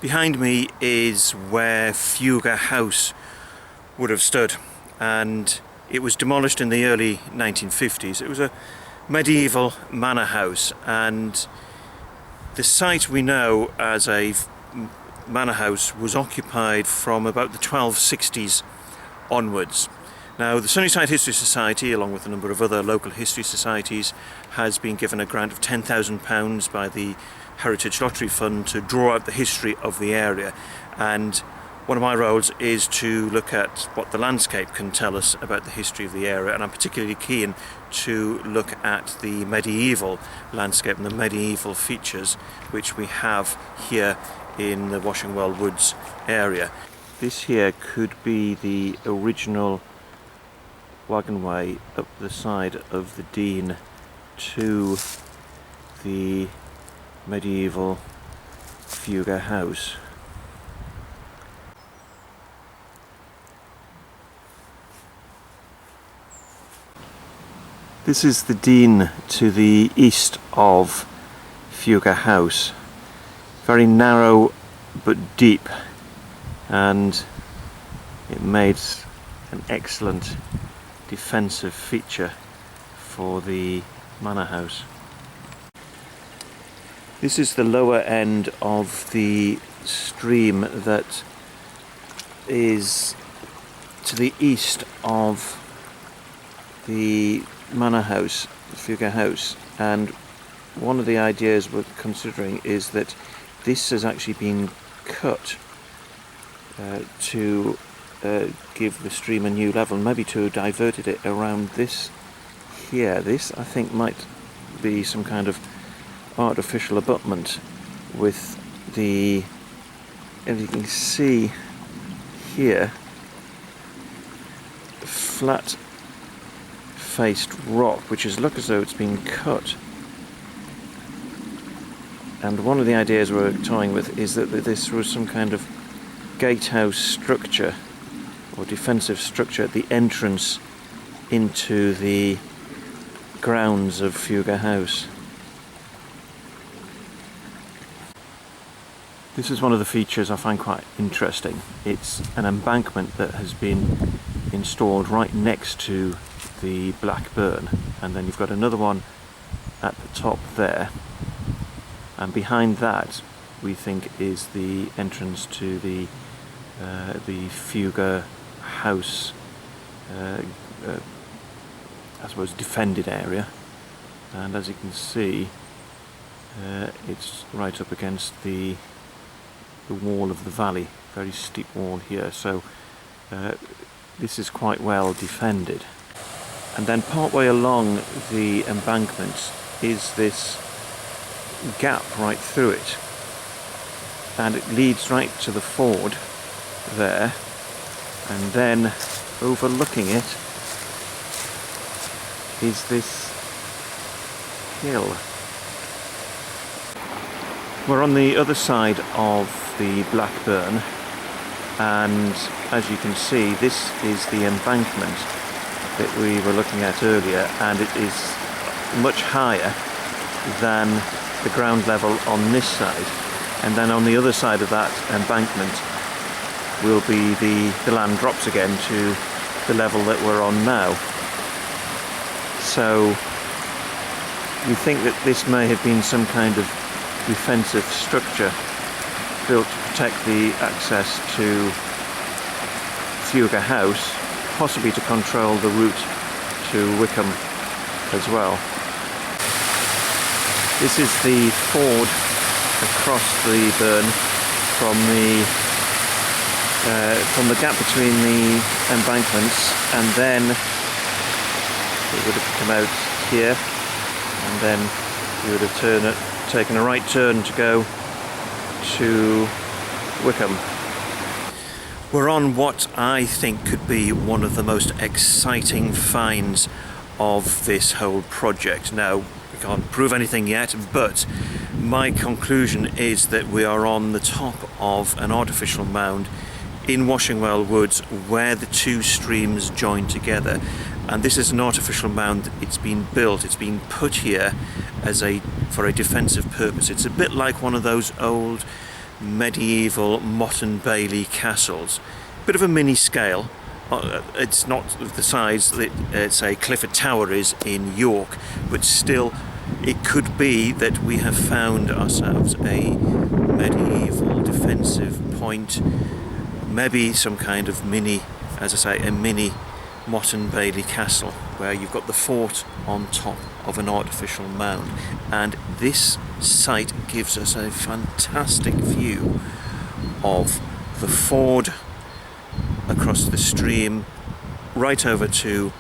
Behind me is where Fugar House would have stood, and it was demolished in the early 1950s. It was a medieval manor house, and the site we know as a manor house was occupied from about the 1260s onwards. Now, the Sunnyside History Society, along with a number of other local history societies, has been given a grant of £10,000 by the Heritage Lottery Fund to draw out the history of the area, and one of my roles is to look at what the landscape can tell us about the history of the area, and I'm particularly keen to look at the medieval landscape and the medieval features which we have here in the Washingwell Woods area. This here could be the original wagonway up the side of the Dean to the medieval Fugar House. This is the Dean to the east of Fugar House. Very narrow but deep, and it made an excellent defensive feature for the manor house. This is the lower end of the stream that is to the east of the manor house, the Fugar House, and one of the ideas we're considering is that this has actually been cut to give the stream a new level, maybe to have diverted it around this here. This, I think, might be some kind of artificial abutment with the, as you can see here, flat faced rock which has looked as though it's been cut. And one of the ideas we're toying with is that this was some kind of gatehouse structure or defensive structure at the entrance into the grounds of Fugar House. This is one of the features I find quite interesting. It's an embankment that has been installed right next to the Black Burn, and then you've got another one at the top there, and behind that we think is the entrance to the Fugar House, I suppose, defended area. And as you can see, it's right up against the wall of the valley, very steep wall here, so this is quite well defended. And then partway along the embankment is this gap right through it, and it leads right to the ford there, and then overlooking it is this hill. We're on the other side of the Blackburn, and as you can see, this is the embankment that we were looking at earlier, and it is much higher than the ground level on this side, and then on the other side of that embankment will be the land drops again to the level that we're on now. So we think that this may have been some kind of defensive structure built to protect the access to Fugar House, possibly to control the route to Wickham as well. This is the ford across the burn from the gap between the embankments, and then it would have come out here, and then you would have taken a right turn to go to Wickham. We're on what I think could be one of the most exciting finds of this whole project. Now, we can't prove anything yet, but my conclusion is that we are on the top of an artificial mound in Washingwell Woods where the two streams join together. And this is an artificial mound. It's been built, it's been put here as for a defensive purpose. It's a bit like one of those old medieval Motte and Bailey castles. Bit of a mini scale. It's not the size that say Clifford Tower is in York, but still it could be that we have found ourselves a medieval defensive point, maybe some kind of mini, as I say, a mini Motte and Bailey castle, where you've got the fort on top of an artificial mound, and this site gives us a fantastic view of the ford across the stream, right over to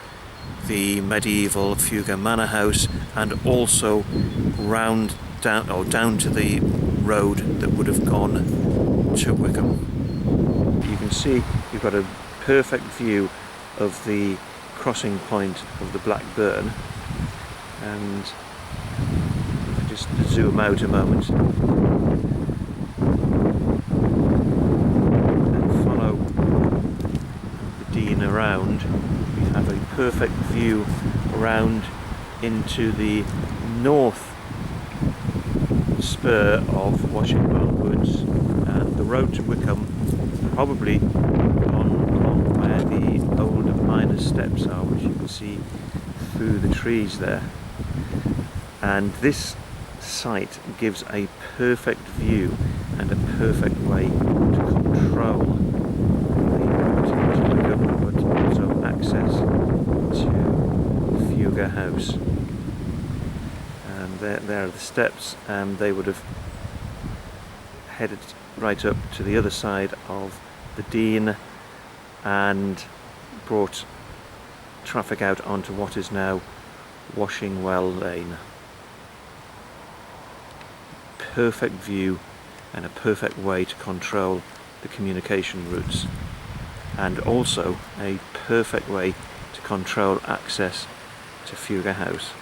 the medieval Fugar Manor House, and also down to the road that would have gone to Wickham. You can see you've got a perfect view of the crossing point of the Blackburn, and if I just zoom out a moment and follow the Dean around, we have a perfect view around into the north spur of Washingwell Woods, and the road to Wickham probably along where the older miners' steps are, which you can see through the trees there. And this site gives a perfect view and a perfect way to control the route to Wickham, but also access to Fugar House. And there are the steps, and they would have headed right up to the other side of the Dean and brought traffic out onto what is now Washingwell Lane. Perfect view and a perfect way to control the communication routes, and also a perfect way to control access to Fugar House.